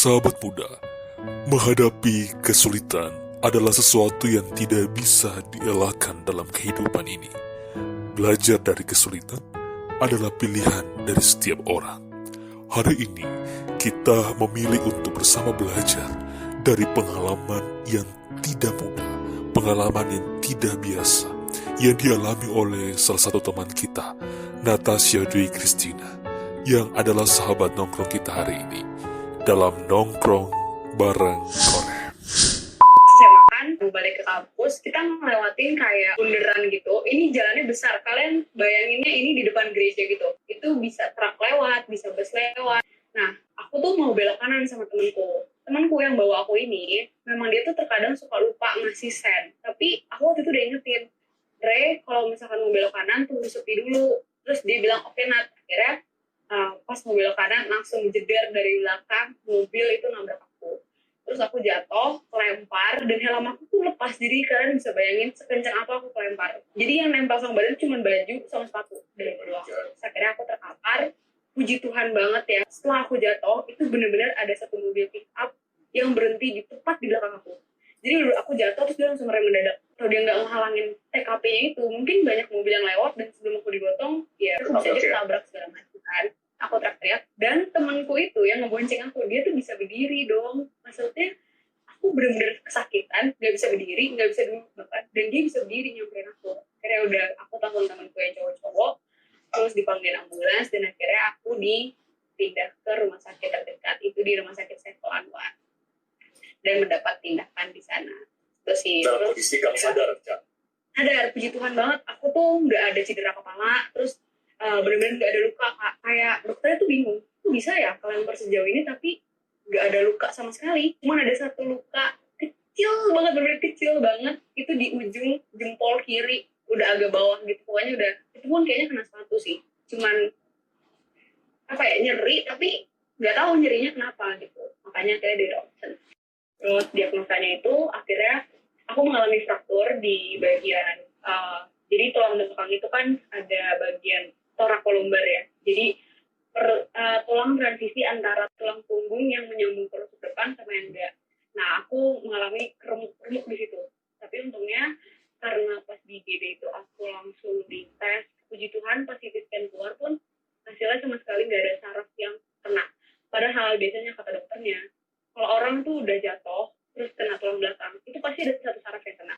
Sahabat muda, menghadapi kesulitan adalah sesuatu yang tidak bisa dielakkan dalam kehidupan ini. Belajar dari kesulitan adalah pilihan dari setiap orang. Hari ini, kita memilih untuk bersama belajar dari pengalaman yang tidak mudah, pengalaman yang tidak biasa, yang dialami oleh salah satu teman kita, Natasha Dwi Christina, yang adalah sahabat nongkrong kita hari ini, dalam Nongkrong Bareng Korem. SMA kan, mau balik ke kampus, kita ngelewatin kayak bundaran gitu. Ini jalannya besar, kalian bayanginnya ini di depan gereja gitu. Itu bisa truk lewat, bisa bus lewat. Nah, aku tuh mau belok kanan sama temanku. Temanku yang bawa aku ini, memang dia tuh terkadang suka lupa ngasih sen. Tapi aku waktu itu udah ingetin, Re, kalau misalkan mau belok kanan, tunggu sepi dulu. Terus dia bilang, oke Nat. Akhirnya pas mau belok kanan, langsung jeder dari belakang, mobil itu nabrak aku. Terus aku jatuh, kelempar, dan helm aku tuh lepas. Jadi kalian bisa bayangin sekencang apa aku kelempar. Jadi yang nempel sama badan cuma baju sama sepatu dari bawah. Akhirnya aku terkapar. Puji Tuhan banget ya. Setelah aku jatuh, itu benar-benar ada satu mobil pick up yang berhenti di tepat di belakang aku. Jadi dulu aku jatuh, terus dia langsung rem mendadak. Kalau dia nggak ngehalangin TKP-nya itu, mungkin banyak mobil yang lewat, dan sebelum aku digotong, ya aku bisa ditabrak segala macam kan. Aku teriak-teriak, dan temanku itu yang ngebonceng aku, dia tuh bisa berdiri dong. Maksudnya, aku bener-bener kesakitan, nggak bisa berdiri, nggak bisa duduk bahkan, dan dia bisa berdiri nyamperin aku. Akhirnya udah, aku telepon temanku yang cowok-cowok, terus dipanggil ambulans, dan akhirnya aku dipindah ke rumah sakit terdekat, itu di rumah sakit Saiful Anwar, dan mendapat tindakan di sana. Terus sih. Dalam kondisi kamu sadar, Cak? Sadar, puji Tuhan banget. Aku tuh nggak ada cedera kepala, terus benar-benar nggak ada luka. Kayak dokternya tuh bingung, kok bisa ya kelempar sejauh ini tapi nggak ada luka sama sekali. Cuman ada satu luka kecil banget, benar-benar kecil banget. Itu di ujung jempol kiri, udah agak bawah gitu. Pokoknya udah, itu pun kayaknya kena sepatu sih. Cuman nyeri, tapi nggak tahu nyerinya kenapa gitu. Makanya akhirnya di ronsen. Terus diagnosanya itu akhirnya aku mengalami fraktur di bagian jadi tulang belakang itu kan ada bagian thoracolumbar ya. Jadi tulang transisi antara tulang punggung yang menyambung ke rusuk depan sama yang enggak. Nah, aku mengalami remuk-remuk di situ. Tapi untungnya karena pas di IGD itu aku langsung dites. Puji Tuhan pas CT scan keluar pun hasilnya sama sekali nggak ada saraf yang kena. Padahal biasanya kata dokternya, kalau orang tuh udah jatuh terus kena tulang belakang, itu pasti ada satu saraf yang kena.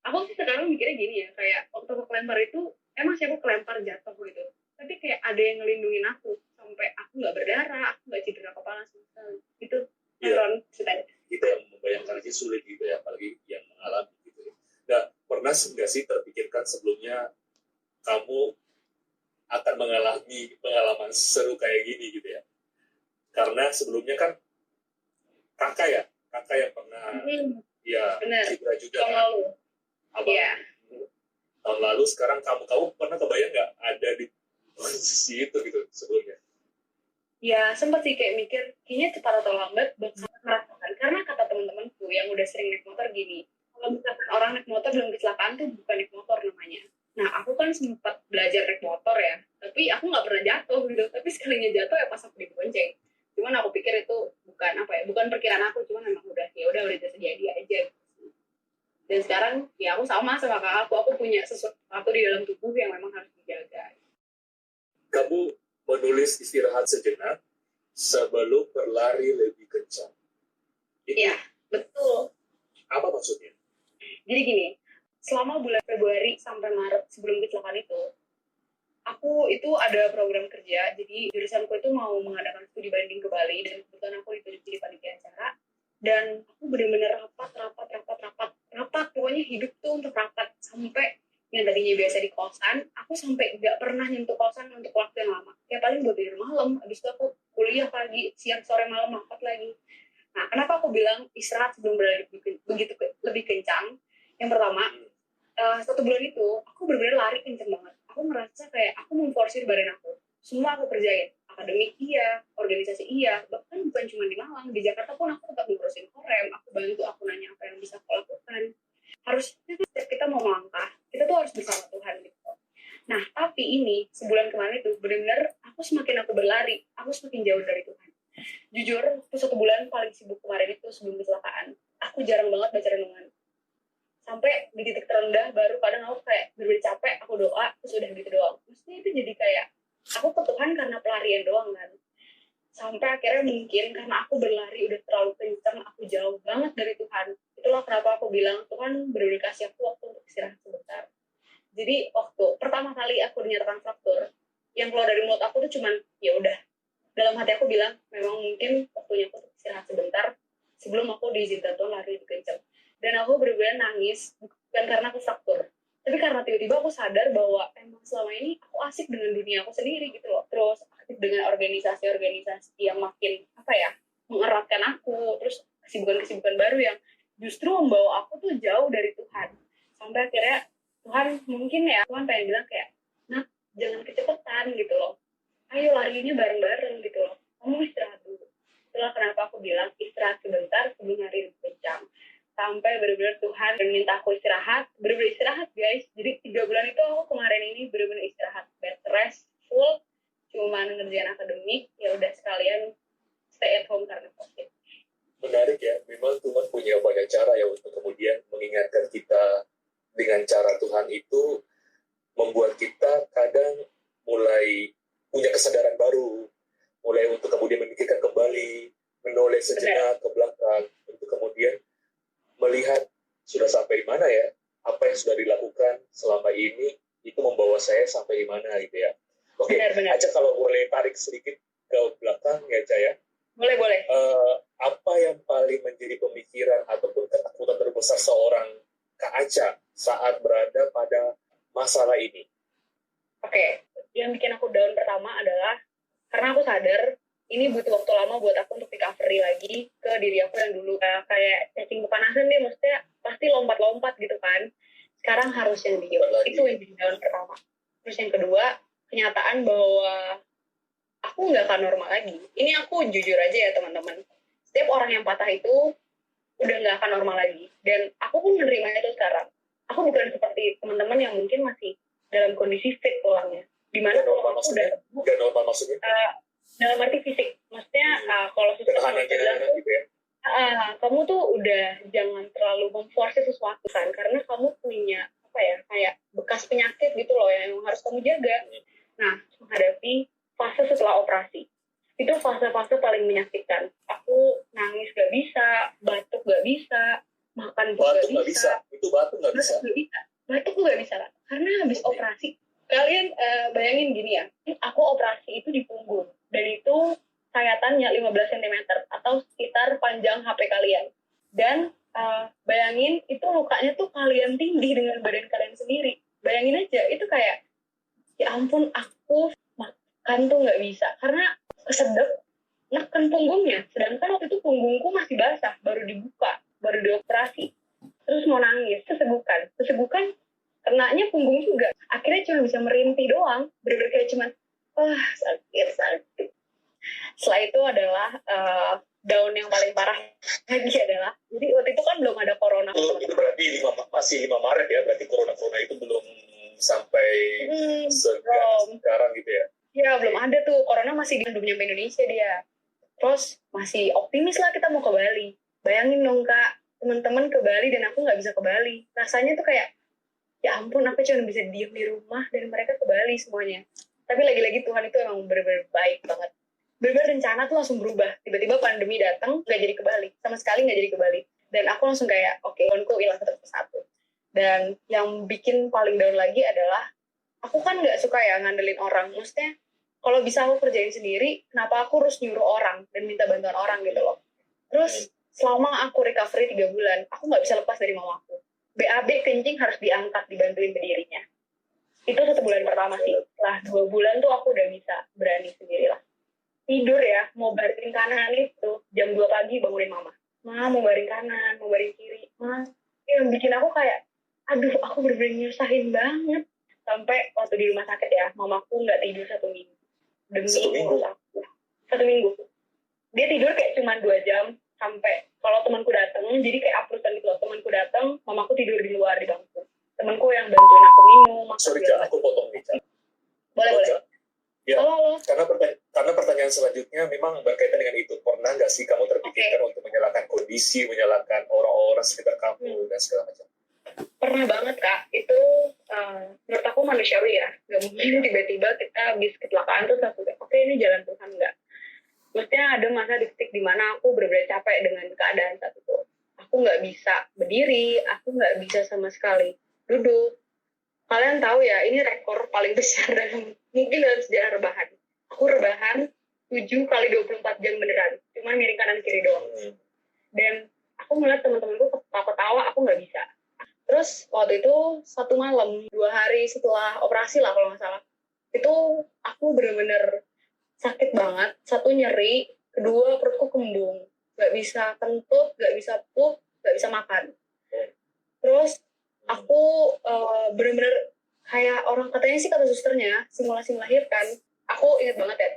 Aku sih sekarang mikirnya gini ya, kayak waktu aku kelempar itu, emang sih aku kelempar jatuh gitu. Tapi kayak ada yang ngelindungin aku, sampai aku nggak berdarah, aku nggak cedera kepala sama sekali. Itu neuron ceritanya. Kita yang membayangkan aja sulit gitu ya, apalagi yang mengalami gitu ya. Nah, pernah nggak sih terpikirkan sebelumnya kamu akan mengalami pengalaman seru kayak gini gitu ya? Karena sebelumnya kan kakak yang pernah cedera juga tahun kan? lalu. Iya. Tahun lalu, sekarang kamu pernah kebayang nggak ada di posisi itu gitu sebelumnya? Ya, sempat sih kayak mikir, kayaknya cepat atau lambat bakal merasakan. Karena kata teman-temanku yang udah sering naik motor gini, kalau misalkan orang naik motor belum kecelakaan tuh bukan naik motor namanya. Nah, aku kan sempat belajar naik motor ya, tapi aku nggak pernah jatuh gitu. Tapi sekalinya jatuh ya pas aku dibonceng. Cuman aku pikir itu bukan perkiraan aku, cuman memang udah terjadi aja. Dan sekarang ya aku sama kakak aku punya sesuatu di dalam tubuh yang memang harus dijaga. Kamu menulis istirahat sejenak sebelum berlari lebih kencang. Iya, betul. Apa maksudnya? Jadi gini, selama bulan Februari sampai Maret sebelum kecelakaan itu, aku itu ada program kerja, jadi jurusanku itu mau mengadakan studi banding ke Bali, dan kebetulan aku ditunjuk jadi panitia acara, dan aku benar-benar rapat, pokoknya hidup tuh untuk rapat, sampai yang tadinya biasa di kosan, aku sampai nggak pernah nyentuh kosan untuk waktu yang lama, ya paling buat tidur malam, habis itu aku kuliah pagi, siang, sore, malam, rapat lagi. Nah, kenapa aku bilang istirahat sebelum berlari begitu lebih kencang? Yang pertama, 1 bulan itu aku benar-benar lari kencang banget. Aku ngerasa kayak aku memforsir badan aku. Semua aku kerjain. Akademik iya, organisasi iya, bahkan bukan cuma di Malang, di Jakarta pun aku tetap ngurusin korem, aku bantu, aku nanya apa yang bisa aku lakukan. Harusnya setiap kita mau melangkah, kita tuh harus bersama Tuhan gitu. Nah, tapi ini sebulan kemarin itu benar-benar aku semakin aku berlari, aku semakin jauh dari Tuhan. Jujur, itu 1 bulan paling sibuk kemarin itu sebelum kecelakaan. Aku jarang banget baca renungan. Sampai di titik terendah baru kadang aku kayak bener-bener capek, aku doa, terus udah gitu doang. Maksudnya itu jadi kayak, aku ke Tuhan karena pelarian doang kan. Sampai akhirnya mungkin karena aku berlari udah terlalu kencang, aku jauh banget dari Tuhan. Itulah kenapa aku bilang, Tuhan bener-bener kasih aku waktu untuk istirahat sebentar. Jadi waktu pertama kali aku dinyatakan fraktur, yang keluar dari mulut aku tuh cuman, ya udah. Dalam hati aku bilang, memang mungkin waktunya aku untuk istirahat sebentar, sebelum aku diizinkan Tuhan lari lebih kencang. Dan aku bener-bener nangis, bukan karena aku fraktur, tapi karena tiba-tiba aku sadar bahwa emang selama ini aku asik dengan dunia aku sendiri gitu loh. Terus aktif dengan organisasi-organisasi yang makin mengeratkan aku, terus kesibukan-kesibukan baru yang justru membawa aku tuh jauh dari Tuhan. Sampai akhirnya Tuhan pengen bilang kayak, nah jangan kecepatan gitu loh, ayo larinya bareng-bareng gitu loh, kamu istirahat dulu. Itulah kenapa aku bilang istirahat sebentar sebelum hari lebih kencang. Sampai benar-benar Tuhan minta aku istirahat, benar-benar istirahat guys. Jadi 3 bulan itu aku kemarin ini benar-benar istirahat, bed rest full, cuman ngerjain akademik, ya udah sekalian stay at home karena COVID. Menarik ya, memang Tuhan punya banyak cara ya untuk kemudian mengingatkan kita dengan cara Tuhan itu membuat kita kadang mulai punya kesadaran baru, mulai untuk kemudian memikirkan kembali, menoleh sejenak ke belakang, untuk kemudian melihat sudah sampai mana ya, apa yang sudah dilakukan selama ini, itu membawa saya sampai di mana gitu ya. Oke, Benar. Aca kalau boleh tarik sedikit ke belakang ya Aca ya. Boleh. Apa yang paling menjadi pemikiran ataupun ketakutan terbesar seorang Kak Aca saat berada pada masalah ini? Oke, yang bikin aku down pertama adalah karena aku sadar ini butuh waktu lama buat aku untuk recovery lagi ke diri aku yang dulu. Kayak cacing kepanasan dia, maksudnya pasti lompat-lompat gitu kan. Sekarang harus yang diem. Itu yang bikin down pertama. Terus yang kedua, kenyataan bahwa aku nggak akan normal lagi. Ini aku jujur aja ya teman-teman. Setiap orang yang patah itu udah nggak akan normal lagi. Dan aku pun menerima itu sekarang. Aku bukan seperti teman-teman yang mungkin masih dalam kondisi fit tulangnya. Dimana normal maksudnya? Gak normal maksudnya? Dalam arti fisik. Maksudnya kalau sesuatu bilang tuh, gitu ya? kamu tuh udah jangan terlalu memforce sesuatu kan. Karena kamu punya kayak bekas penyakit gitu loh yang harus kamu jaga. Nah, menghadapi fase setelah operasi. Itu fase-fase paling menyakitkan. Aku nangis gak bisa, batuk gak bisa, makan juga gak bisa. Itu batuk gak bisa? Batuk gak bisa, karena habis operasi. Kalian bayangin gini ya, aku operasi itu di punggung, dan itu sayatannya 15 cm, atau sekitar panjang HP kalian. Dan bayangin, itu lukanya tuh kalian tindih dengan badan kalian sendiri. Bayangin aja, itu kayak, ya ampun, aku makan tuh gak bisa, karena kesedek neken punggungnya, sedangkan waktu itu punggungku masih basah, baru dibuka, baru dioperasi. Terus mau nangis, kesegukan, kenanya punggung juga. Akhirnya cuma bisa merintih doang, bener-bener kayak cuman, sakit. Setelah itu adalah down yang paling parah lagi adalah, jadi waktu itu kan belum ada corona. Itu berarti masih 5 Maret ya, berarti corona itu belum sampai sekarang gitu ya? Ya, belum ada tuh, corona masih belum nyampe Indonesia dia. Terus masih optimis lah kita mau ke Bali. Bayangin dong Kak, teman-teman ke Bali dan aku nggak bisa ke Bali. Rasanya tuh kayak, ya ampun, aku cuma bisa diem di rumah dan mereka ke Bali semuanya. Tapi lagi-lagi Tuhan itu emang bener-bener baik banget. Bener-bener rencana tuh langsung berubah. Tiba-tiba pandemi datang, nggak jadi ke Bali. Sama sekali nggak jadi ke Bali. Dan aku langsung kayak, oke, Tuhanku hilang satu persatu. Dan yang bikin paling down lagi adalah, aku kan nggak suka ya ngandelin orang. Maksudnya, kalau bisa aku kerjain sendiri, kenapa aku harus nyuruh orang dan minta bantuan orang gitu loh. Terus selama aku recovery 3 bulan, aku nggak bisa lepas dari mamaku. BAB kencing harus diangkat, dibantuin berdirinya. Itu 1 bulan pertama sih. Setelah 2 bulan tuh aku udah bisa berani sendirilah. Tidur ya, mau baring kanan itu, jam 2 pagi bangunin mama. Ma, mau baring kanan, mau baring kiri. Ma, yang bikin aku kayak, aduh, aku bener-bener nyusahin banget. Sampai waktu di rumah sakit ya, mamaku nggak tidur 1 minggu. Demi urus aku. 1 minggu. Dia tidur kayak cuma 2 jam, sampai kalau temanku datang, jadi kayak uploadan gitu loh, temanku datang, mamaku tidur di luar di bangku. Temanku yang bantuin aku minum. Sorry, aku potong nih. Boleh. Ya, Halo. Karena pertanyaan pertanyaan selanjutnya memang berkaitan dengan itu. Pernah nggak sih kamu terpikirkan untuk menyalahkan kondisi, menyalahkan orang-orang sekitar kamu dan segala macam? Pernah banget Kak, itu menurut aku manusiawi ya, nggak mungkin tiba-tiba kita habis kecelakaan terus langsung kayak, oke ini jalan Tuhan, nggak. Maksudnya ada masa detik di mana aku benar-benar capek dengan keadaan saat itu. Aku nggak bisa berdiri, aku nggak bisa sama sekali duduk. Kalian tahu ya, ini rekor paling besar mungkin dalam sejarah rebahan. Aku rebahan 7 kali 24 jam beneran, cuma miring kanan kiri doang. Dan aku ngeliat teman-temanku ketawa-ketawa, aku nggak bisa. Terus waktu itu 1 malam, 2 hari setelah operasi lah kalau nggak salah, itu aku bener-bener sakit banget. 1 nyeri, 2 perutku kembung, nggak bisa kentut, nggak bisa pup, nggak bisa makan. Terus aku bener-bener kayak orang, katanya sih kata susternya simulasi melahirkan. Aku ingat banget ya,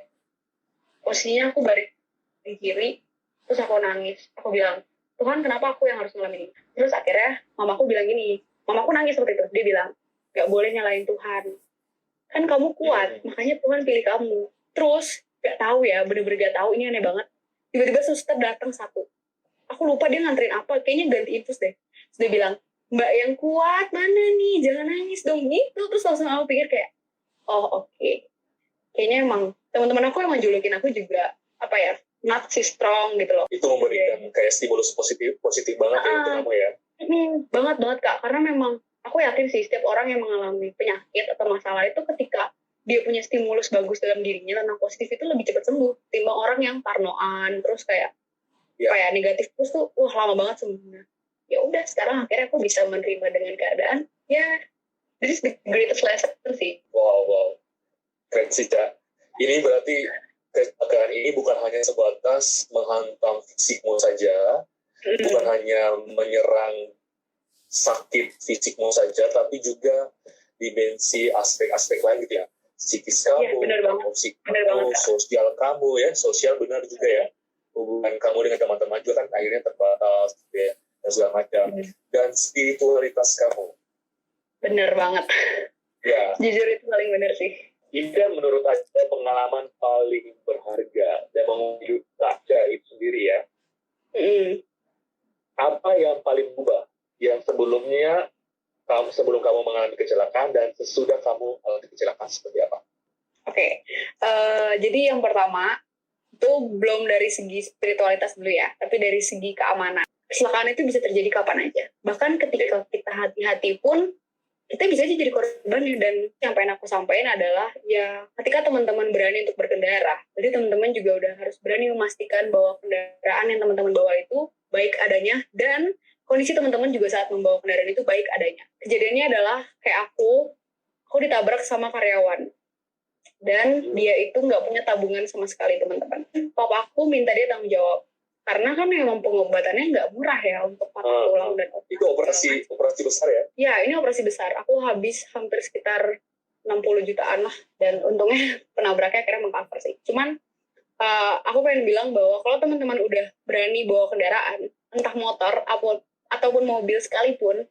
posisinya aku balik di kiri, terus aku nangis. Aku bilang, Tuhan kenapa aku yang harus ngalamin ini? Terus akhirnya mamaku bilang gini, mamaku nangis seperti itu. Dia bilang, gak boleh nyalain Tuhan. Kan kamu kuat, makanya Tuhan pilih kamu. Terus gak tahu ya, bener-bener gak tahu, ini aneh banget. Tiba-tiba suster datang 1. Aku lupa dia nganterin apa, kayaknya ganti infus deh. Terus dia bilang, Mbak yang kuat mana nih, jangan nangis dong gitu. Terus langsung aku pikir kayak, oh oke. Kayaknya emang teman-teman aku emang julukin aku juga apa ya, not so strong gitu loh. Itu memberikan kayak stimulus positif banget ya untuk kamu ya. Banget Kak, karena memang aku yakin sih setiap orang yang mengalami penyakit atau masalah itu ketika dia punya stimulus bagus dalam dirinya tentang positif itu lebih cepat sembuh timbang orang yang parnoan terus kayak kayak negatif terus tuh lama banget sembuhnya. Ya udah, sekarang akhirnya aku bisa menerima dengan keadaan. Ya, this is the greatest lesson sih. Wow. Keren sih, Cak. Ini berarti kecelakaan ini bukan hanya sebatas menghantam fisikmu saja, bukan hanya menyerang sakit fisikmu saja, tapi juga dimensi aspek-aspek lain gitu ya. Psikis kamu, musik kamu, sosial kamu ya, sosial benar juga ya. Hubungan kamu dengan teman-teman juga kan akhirnya terbatas gitu ya, dan segala macam. Dan spiritualitas kamu. Bener banget. Ya. Jujur itu paling bener sih. Ini menurut Aca pengalaman paling berharga dan menghidup Aca itu sendiri ya. Apa yang paling berubah? Yang sebelum kamu mengalami kecelakaan dan sesudah kamu mengalami kecelakaan seperti apa? Oke. Jadi yang pertama itu belum dari segi spiritualitas dulu ya, tapi dari segi keamanan. Kecelakaan itu bisa terjadi kapan aja. Bahkan ketika kita hati-hati pun kita bisa aja jadi korban. Dan yang pengen aku sampaikan adalah ya ketika teman-teman berani untuk berkendara, jadi teman-teman juga udah harus berani memastikan bahwa kendaraan yang teman-teman bawa itu baik adanya dan kondisi teman-teman juga saat membawa kendaraan itu baik adanya. Kejadiannya adalah kayak aku ditabrak sama karyawan dan dia itu nggak punya tabungan sama sekali teman-teman. Papa aku minta dia tanggung jawab karena kan memang pengobatannya nggak murah ya untuk patah tulang dan otak. Itu operasi besar ya? Ya, ini operasi besar. Aku habis hampir sekitar 60 jutaan lah. Dan untungnya penabraknya akhirnya meng-cover sih. Cuman aku pengen bilang bahwa kalau teman-teman udah berani bawa kendaraan, entah motor ataupun mobil sekalipun,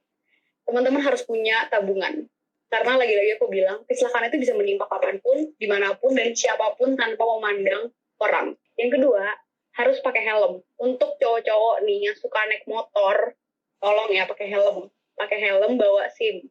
teman-teman harus punya tabungan. Karena lagi-lagi aku bilang, kecelakaan itu bisa menimpa kapanpun, dimanapun, dan siapapun tanpa memandang orang. Yang kedua, harus pakai helm. Untuk cowok-cowok nih yang suka naik motor, tolong ya pakai helm. Pakai helm, bawa SIM.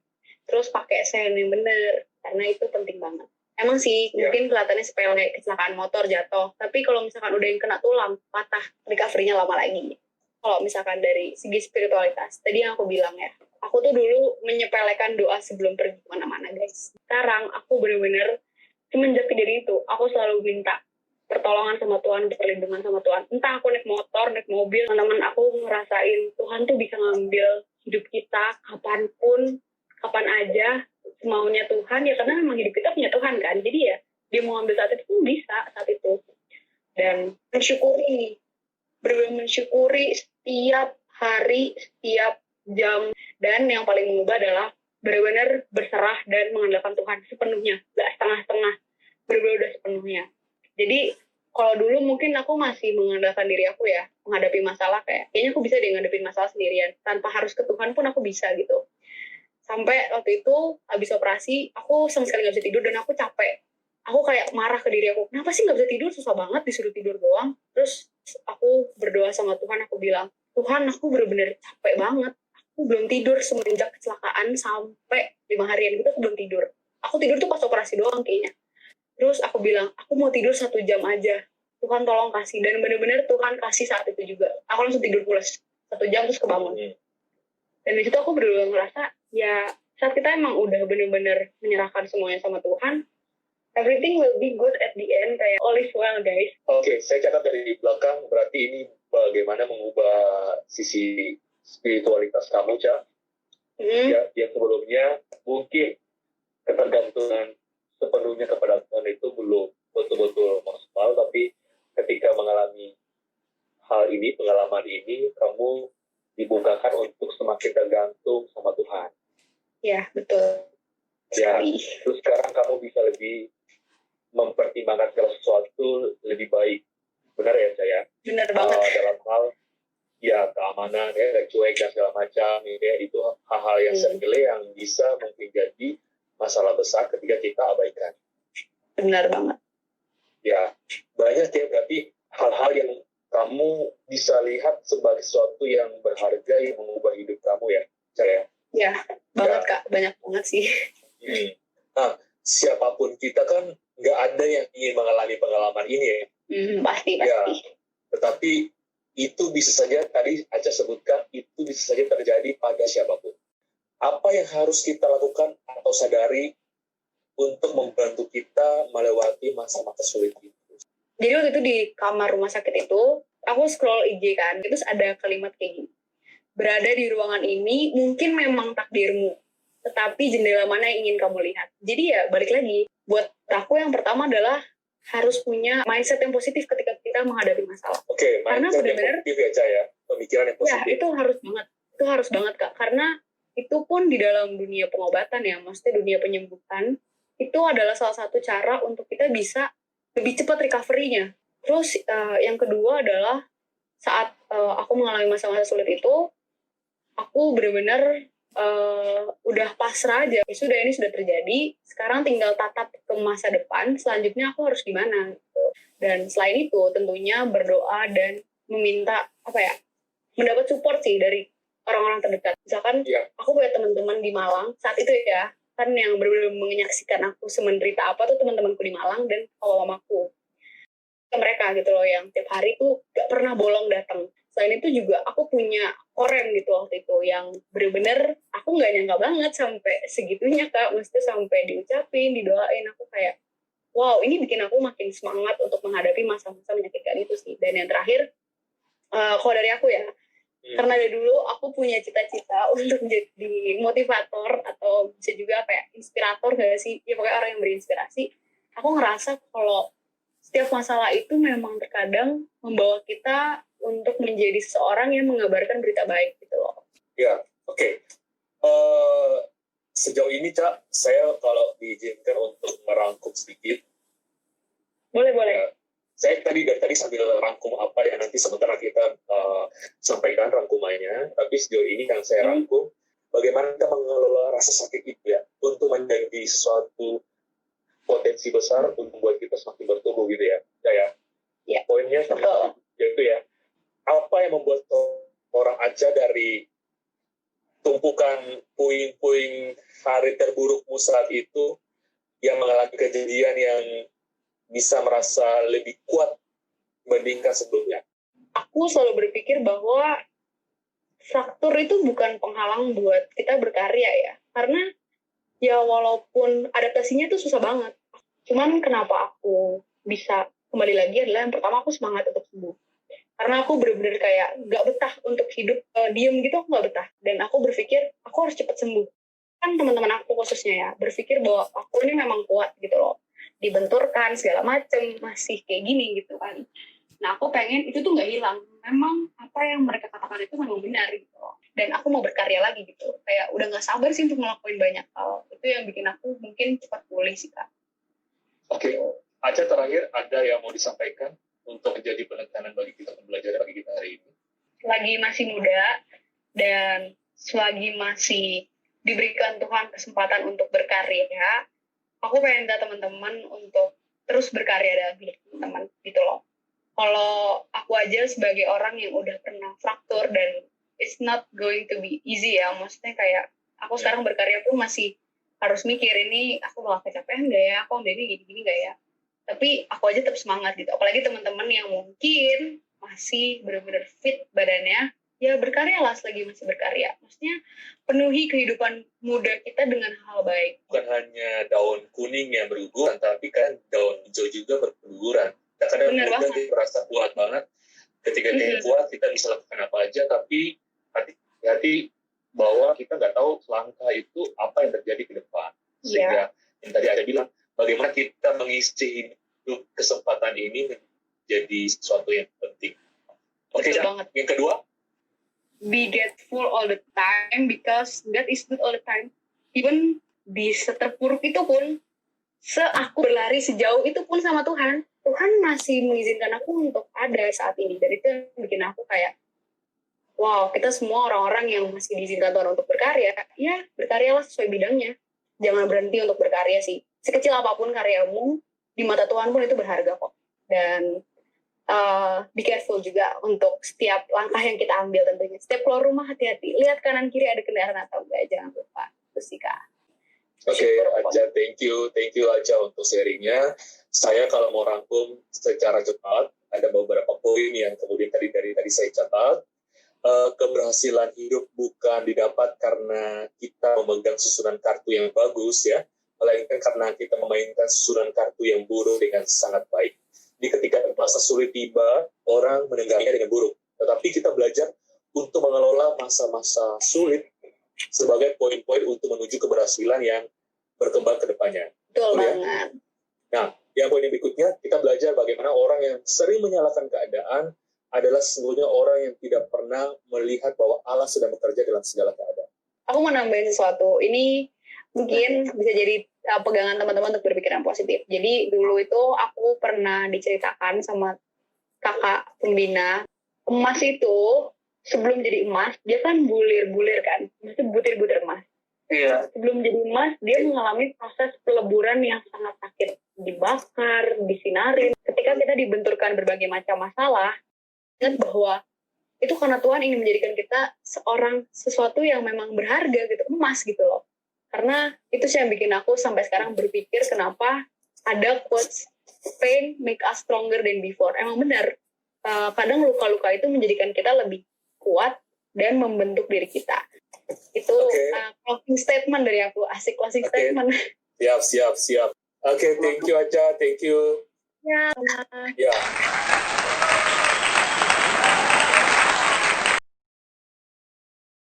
Terus pakai sen yang bener, karena itu penting banget. Emang sih, mungkin kelihatannya sepele kecelakaan motor jatuh. Tapi kalau misalkan udah yang kena tulang, patah, recovery-nya lama lagi. Kalau misalkan dari segi spiritualitas, tadi yang aku bilang ya, aku tuh dulu menyepelekan doa sebelum pergi kemana-mana guys. Sekarang aku bener-bener semenjak kejadian itu, aku selalu minta pertolongan sama Tuhan, perlindungan sama Tuhan. Entah aku naik motor, naik mobil, teman-teman aku ngerasain Tuhan tuh bisa ngambil hidup kita kapanpun, kapan aja, semaunya Tuhan. Ya karena memang hidup kita punya Tuhan kan. Jadi ya dia mau ambil saat itu pun bisa saat itu. Dan mensyukuri, benar-benar mensyukuri setiap hari, setiap jam. Dan yang paling mengubah adalah benar-benar berserah dan mengandalkan Tuhan sepenuhnya, gak setengah-setengah, benar-benar udah sepenuhnya. Jadi kalau dulu mungkin aku masih mengandalkan diri aku ya, menghadapi masalah kayaknya aku bisa deh ngadepin masalah sendirian, tanpa harus ke Tuhan pun aku bisa gitu. Sampai waktu itu habis operasi, aku sama sekali gak bisa tidur dan aku capek. aku kayak marah ke diri aku, kenapa sih nggak bisa tidur, susah banget disuruh tidur doang. Terus aku berdoa sama Tuhan, aku bilang, Tuhan aku bener-bener capek banget, aku belum tidur semenjak kecelakaan sampai 5 harian gitu, aku belum tidur. Aku tidur tuh pas operasi doang kayaknya. Terus aku bilang, aku mau tidur 1 jam aja, Tuhan tolong kasih. Dan bener-bener Tuhan kasih saat itu juga, aku langsung tidur pulas 1 jam terus kebangun. Dan di situ aku bener-bener ngerasa, ya saat kita emang udah bener-bener menyerahkan semuanya sama Tuhan, everything will be good at the end, kayak all is well guys. Oke, saya catat dari belakang, berarti ini bagaimana mengubah sisi spiritualitas kamu, Ca. Ya, yang sebelumnya mungkin ketergantungan sepenuhnya kepada Tuhan itu belum betul-betul maksimal, tapi ketika mengalami hal ini, pengalaman ini, kamu dibukakan untuk semakin tergantung sama Tuhan. Ya, betul. Ya, terus sekarang kamu bisa lebih mempertimbangkan segala sesuatu lebih baik. Benar ya, saya? Benar banget. Dalam hal ya keamanan, ya, cuek dan segala macam, ya, itu hal-hal yang sepele yang bisa mungkin jadi masalah besar ketika kita abaikan. Benar banget. Ya, banyak ya, berarti hal-hal yang kamu bisa lihat sebagai sesuatu yang berharga yang mengubah hidup kamu ya, saya. Ya, banget Kak, banyak banget sih. Nah, siapapun kita kan nggak ada yang ingin mengalami pengalaman ini ya. Pasti. Ya, tetapi itu bisa saja, tadi Aca sebutkan, itu bisa saja terjadi pada siapapun. Apa yang harus kita lakukan atau sadari untuk membantu kita melewati masa-masa sulit itu? Jadi waktu itu di kamar rumah sakit itu, aku scroll IG kan, terus ada kalimat kayak gini. Berada di ruangan ini mungkin memang takdirmu, tetapi jendela mana yang ingin kamu lihat. Jadi ya balik lagi, buat aku yang pertama adalah harus punya mindset yang positif ketika kita menghadapi masalah. Oke, karena benar-benar positif ya, Ca, ya, pemikiran yang positif. Ya, itu harus banget Kak, karena itu pun di dalam dunia pengobatan ya, maksudnya dunia penyembuhan, itu adalah salah satu cara untuk kita bisa lebih cepat recovery-nya. Terus yang kedua adalah saat aku mengalami masa-masa sulit itu, aku benar-benar udah pasrah aja. Ya sudah, ini sudah terjadi, sekarang tinggal tatap ke masa depan, selanjutnya aku harus gimana gitu. Dan selain itu tentunya berdoa dan meminta mendapat support sih dari orang-orang terdekat. Misalkan aku punya teman-teman di Malang saat itu ya, kan yang benar-benar menyaksikan aku semenderita apa tuh teman-temanku di Malang dan mamaku. Mereka gitu loh yang tiap hari tuh gak pernah bolong datang. Selain itu juga aku punya koren gitu waktu itu yang bener-bener aku gak nyangka banget sampai segitunya Kak, maksudnya sampai diucapin, didoain, aku kayak wow, ini bikin aku makin semangat untuk menghadapi masa-masa menyakitkan itu sih. Dan yang terakhir, kalau dari aku ya, karena dari dulu aku punya cita-cita untuk jadi motivator atau bisa juga inspirator gak sih, ya pokoknya orang yang berinspirasi. Aku ngerasa kalau setiap masalah itu memang terkadang membawa kita untuk menjadi seseorang yang mengabarkan berita baik gitu loh. Ya, oke. Sejauh ini Cak, saya kalau diizinkan untuk merangkum sedikit. Boleh. Saya dari tadi sambil rangkum apa yang nanti sementara kita sampaikan rangkumannya, tapi sejauh ini yang saya rangkum, bagaimana kita mengelola rasa sakit itu ya, untuk menjadi suatu potensi besar untuk membuat kita semakin bertumbuh gitu ya. Ya. Poinnya yaitu ya, apa yang membuat orang Aca dari tumpukan puing-puing hari terburukmu saat itu yang mengalami kejadian yang bisa merasa lebih kuat dibandingkan sebelumnya? Aku selalu berpikir bahwa fraktur itu bukan penghalang buat kita berkarya ya. Karena ya walaupun adaptasinya itu susah banget. Cuman kenapa aku bisa kembali lagi adalah yang pertama aku semangat untuk sembuh. Karena aku bener-bener kayak gak betah untuk hidup diem gitu, aku gak betah. Dan aku berpikir aku harus cepat sembuh. Kan teman-teman aku khususnya ya berpikir bahwa aku ini memang kuat gitu loh. Dibenturkan segala macem masih kayak gini gitu kan. Nah aku pengen itu tuh nggak hilang, memang apa yang mereka katakan itu memang benar gitu loh. Dan aku mau berkarya lagi gitu, kayak udah nggak sabar sih untuk ngelakuin banyak hal. Itu yang bikin aku mungkin cepat pulih sih Kak. Oke. Aca, terakhir ada yang mau disampaikan untuk menjadi penekanan bagi kita, pembelajaran bagi kita hari ini? Selagi masih muda dan selagi masih diberikan Tuhan kesempatan untuk berkarya, aku pengen minta teman-teman untuk terus berkarya dalam hidup teman-teman gitu loh. Kalau aku aja sebagai orang yang udah pernah fraktur dan it's not going to be easy ya, maksudnya kayak aku sekarang berkarya pun masih harus mikir ini aku bakal kecapean nggak ya, aku ambil ini gini-gini nggak ya. Tapi aku aja tetap semangat gitu, apalagi teman-teman yang mungkin masih benar-benar fit badannya, ya berkaryalah selagi masih berkarya. Maksudnya penuhi kehidupan muda kita dengan hal baik. Bukan hanya daun kuning yang berguguran, tapi kan daun hijau juga berguguran. Kadang Bener muda banget. kita merasa kuat banget. Ketika kita kuat, kita bisa lakukan apa aja, tapi hati-hati bahwa kita nggak tahu langkah itu apa yang terjadi ke depan. Sehingga yang tadi ada bilang, bagaimana kita mengisi hidup kesempatan ini menjadi sesuatu yang penting. Oke, Betul Cak. banget. Yang kedua, Be grateful all the time because God is good all the time. Even di seterpuruk itu pun, aku berlari sejauh itu pun sama Tuhan, Tuhan masih mengizinkan aku untuk ada saat ini. Dan itu yang bikin aku kayak, wow, kita semua orang-orang yang masih diizinkan Tuhan untuk berkarya, ya berkaryalah sesuai bidangnya. Jangan berhenti untuk berkarya sih. Sekecil apapun karyamu, di mata Tuhan pun itu berharga kok. Dan be careful juga untuk setiap langkah yang kita ambil tentunya. Setiap keluar rumah hati-hati. Lihat kanan kiri ada kendaraan atau enggak, jangan lupa. Itu sih Kak. Oke, Aja, thank you Aja untuk sharingnya. Saya kalau mau rangkum secara cepat, ada beberapa poin yang kemudian tadi saya catat. Keberhasilan hidup bukan didapat karena kita memegang susunan kartu yang bagus ya, melainkan karena kita memainkan susunan kartu yang buruk dengan sangat baik. Jadi ketika masa sulit tiba, orang menenggaknya dengan buruk. Tetapi kita belajar untuk mengelola masa-masa sulit sebagai poin-poin untuk menuju keberhasilan yang berkembang ke depannya. Betul ya? banget. Nah, yang poin berikutnya, kita belajar bagaimana orang yang sering menyalahkan keadaan adalah sesungguhnya orang yang tidak pernah melihat bahwa Allah sedang bekerja dalam segala keadaan. Aku mau nambahin sesuatu. Ini mungkin bisa jadi pegangan teman-teman untuk berpikiran positif. Jadi dulu itu aku pernah diceritakan sama kakak pembina, emas itu sebelum jadi emas, dia kan bulir-bulir kan, maksudnya butir-butir emas. Iya. Sebelum jadi emas, dia mengalami proses peleburan yang sangat sakit. Dibakar, disinarin. Ketika kita dibenturkan berbagai macam masalah, ingat bahwa itu karena Tuhan ingin menjadikan kita sesuatu yang memang berharga gitu, emas gitu loh. Karena itu sih yang bikin aku sampai sekarang berpikir kenapa ada quotes, pain make us stronger than before. Emang benar, kadang luka-luka itu menjadikan kita lebih kuat dan membentuk diri kita. Itu closing statement dari aku, asik closing statement. Siap. Oke, thank you Aja, thank you. Ya. Ya.